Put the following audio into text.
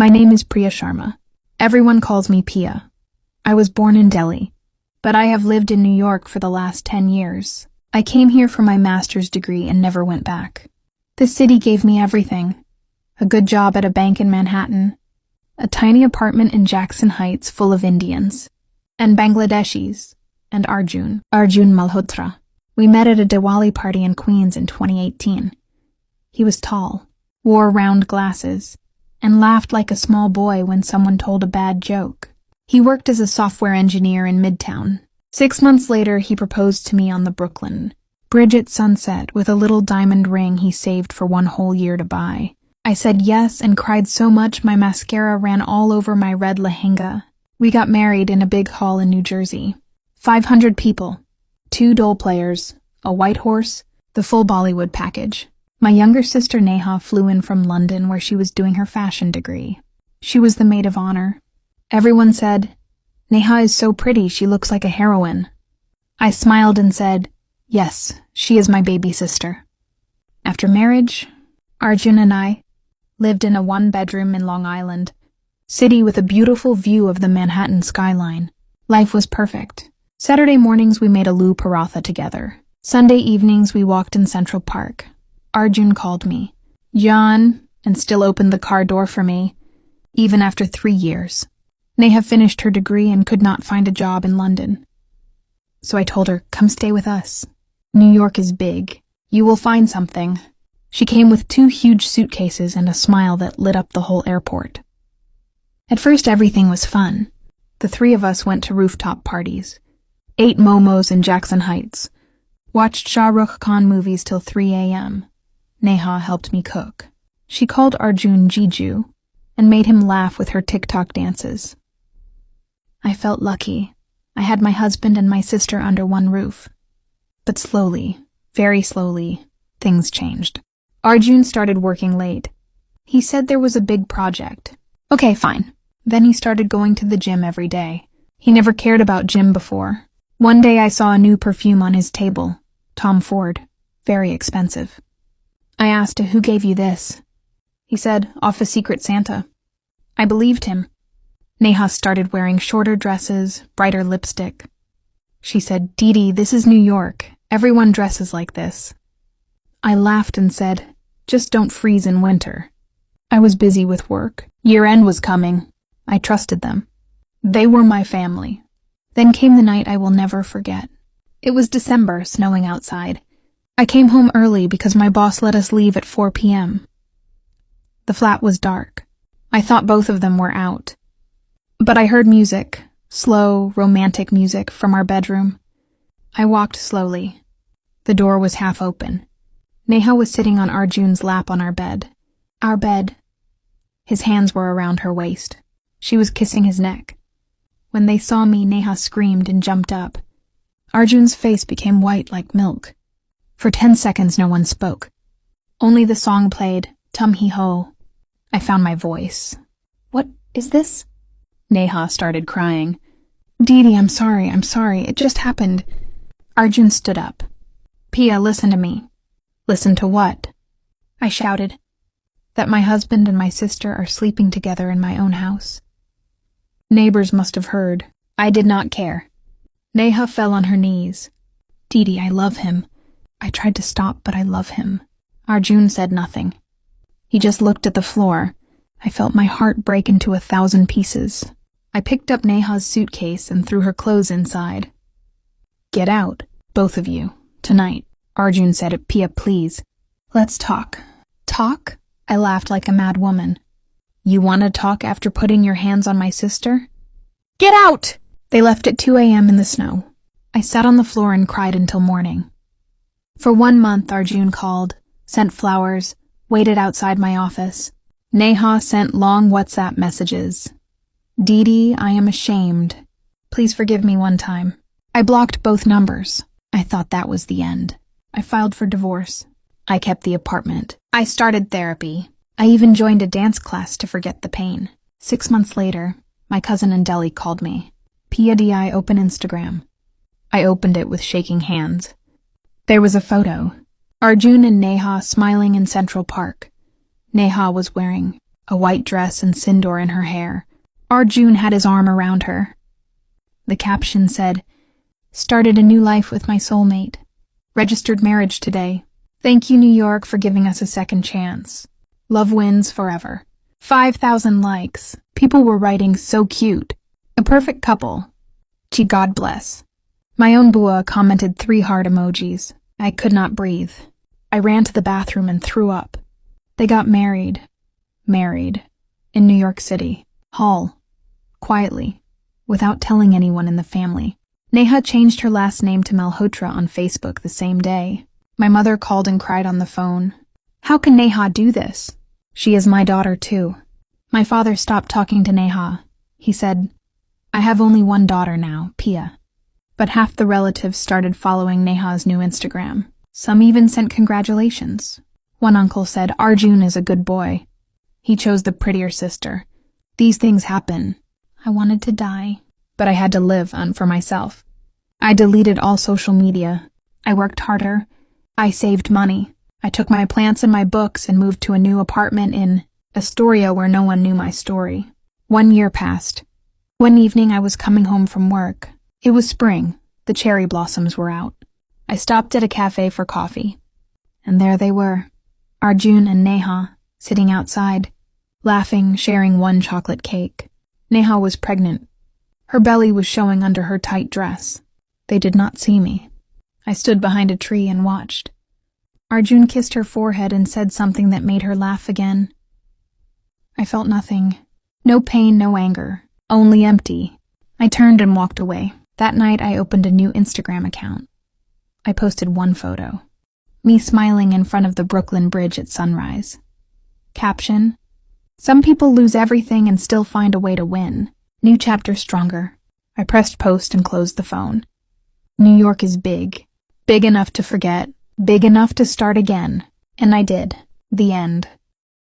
My name is Priya Sharma. Everyone calls me Pia. I was born in Delhi, but I have lived in New York for the last 10 years. I came here for my master's degree and never went back. This city gave me everything. A good job at a bank in Manhattan, a tiny apartment in Jackson Heights full of Indians, and Bangladeshis, and Arjun Malhotra. We met at a Diwali party in Queens in 2018. He was tall, wore round glasses, and laughed like a small boy when someone told a bad joke. He worked as a software engineer in Midtown. 6 months later, he proposed to me on the Brooklyn Bridge at sunset with a little diamond ring he saved for 1 whole year to buy. I said yes and cried so much my mascara ran all over my red lehenga. We got married in a big hall in New Jersey. 500 people, 2 dole players, a white horse, the full Bollywood package. My younger sister Neha flew in from London where she was doing her fashion degree. She was the maid of honor. Everyone said, "Neha is so pretty, she looks like a heroine." I smiled and said, "Yes, she is my baby sister." After marriage, Arjun and I lived in a 1-bedroom in Long Island, city with a beautiful view of the Manhattan skyline. Life was perfect. Saturday mornings we made aloo paratha together. Sunday evenings we walked in Central Park. Arjun called me, "John," and still opened the car door for me, even after 3 years. Neha finished her degree and could not find a job in London. So I told her, "Come stay with us. New York is big. You will find something." She came with 2 huge suitcases and a smile that lit up the whole airport. At first everything was fun. The 3 of us went to rooftop parties, ate momos in Jackson Heights, watched Shah Rukh Khan movies till 3 a.m. Neha helped me cook. She called Arjun Jiju and made him laugh with her TikTok dances. I felt lucky. I had my husband and my sister under one roof. But slowly, very slowly, things changed. Arjun started working late. He said there was a big project. Okay, fine. Then he started going to the gym every day. He never cared about gym before. One day I saw a new perfume on his table, Tom Ford, very expensive. I asked, "Who gave you this?" He said, "Off a Secret Santa." I believed him. Neha started wearing shorter dresses, brighter lipstick. She said, "Didi, this is New York. Everyone dresses like this." I laughed and said, "Just don't freeze in winter." I was busy with work. Year-end was coming. I trusted them. They were my family. Then came the night I will never forget. It was December, snowing outside. I came home early because my boss let us leave at 4 p.m. The flat was dark. I thought both of them were out. But I heard music, slow, romantic music, from our bedroom. I walked slowly. The door was half open. Neha was sitting on Arjun's lap on our bed. Our bed. His hands were around her waist. She was kissing his neck. When they saw me, Neha screamed and jumped up. Arjun's face became white like milk. For 10 seconds no one spoke. Only the song played, Tum Hi Ho. I found my voice. "What is this?" Neha started crying. "Didi, I'm sorry, it just happened." Arjun stood up. "Pia, listen to me." "Listen to what?" I shouted. "That my husband and my sister are sleeping together in my own house." Neighbors must have heard. I did not care. Neha fell on her knees. "Didi, I love him. I tried to stop, but I love him." Arjun said nothing. He just looked at the floor. I felt my heart break into 1,000 pieces. I picked up Neha's suitcase and threw her clothes inside. "Get out, both of you, tonight." Arjun said, "Pia, please. Let's talk." "Talk?" I laughed like a mad woman. "You want to talk after putting your hands on my sister?" "Get out!" They left at 2 a.m. in the snow. I sat on the floor and cried until morning. For 1 month, Arjun called, sent flowers, waited outside my office. Neha sent long WhatsApp messages. "Didi, I am ashamed. Please forgive me one time." I blocked both numbers. I thought that was the end. I filed for divorce. I kept the apartment. I started therapy. I even joined a dance class to forget the pain. 6 months later, my cousin in Delhi called me. "Pia, di, open Instagram." I opened it with shaking hands. There was a photo. Arjun and Neha smiling in Central Park. Neha was wearing a white dress and sindoor in her hair. Arjun had his arm around her. The caption said, "Started a new life with my soulmate. Registered marriage today. Thank you, New York, for giving us a second chance. Love wins forever." 5,000 likes. People were writing, "So cute. A perfect couple. Gee, God bless." My own Bua commented 3 heart emojis. I could not breathe. I ran to the bathroom and threw up. They got married. In New York City. Hall. Quietly. Without telling anyone in the family. Neha changed her last name to Malhotra on Facebook the same day. My mother called and cried on the phone. "How can Neha do this? She is my daughter too." My father stopped talking to Neha. He said, "I have only one daughter now, Pia." But half the relatives started following Neha's new Instagram. Some even sent congratulations. One uncle said, "Arjun is a good boy. He chose the prettier sister. These things happen." I wanted to die, but I had to live on for myself. I deleted all social media. I worked harder. I saved money. I took my plants and my books and moved to a new apartment in Astoria where no one knew my story. 1 year passed. One evening I was coming home from work. It was spring. The cherry blossoms were out. I stopped at a cafe for coffee. And there they were, Arjun and Neha, sitting outside, laughing, sharing one chocolate cake. Neha was pregnant. Her belly was showing under her tight dress. They did not see me. I stood behind a tree and watched. Arjun kissed her forehead and said something that made her laugh again. I felt nothing. No pain, no anger. Only empty. I turned and walked away. That night I opened a new Instagram account. I posted one photo. Me smiling in front of the Brooklyn Bridge at sunrise. Caption: "Some people lose everything and still find a way to win. New chapter stronger." I pressed post and closed the phone. New York is big. Big enough to forget. Big enough to start again. And I did. The end.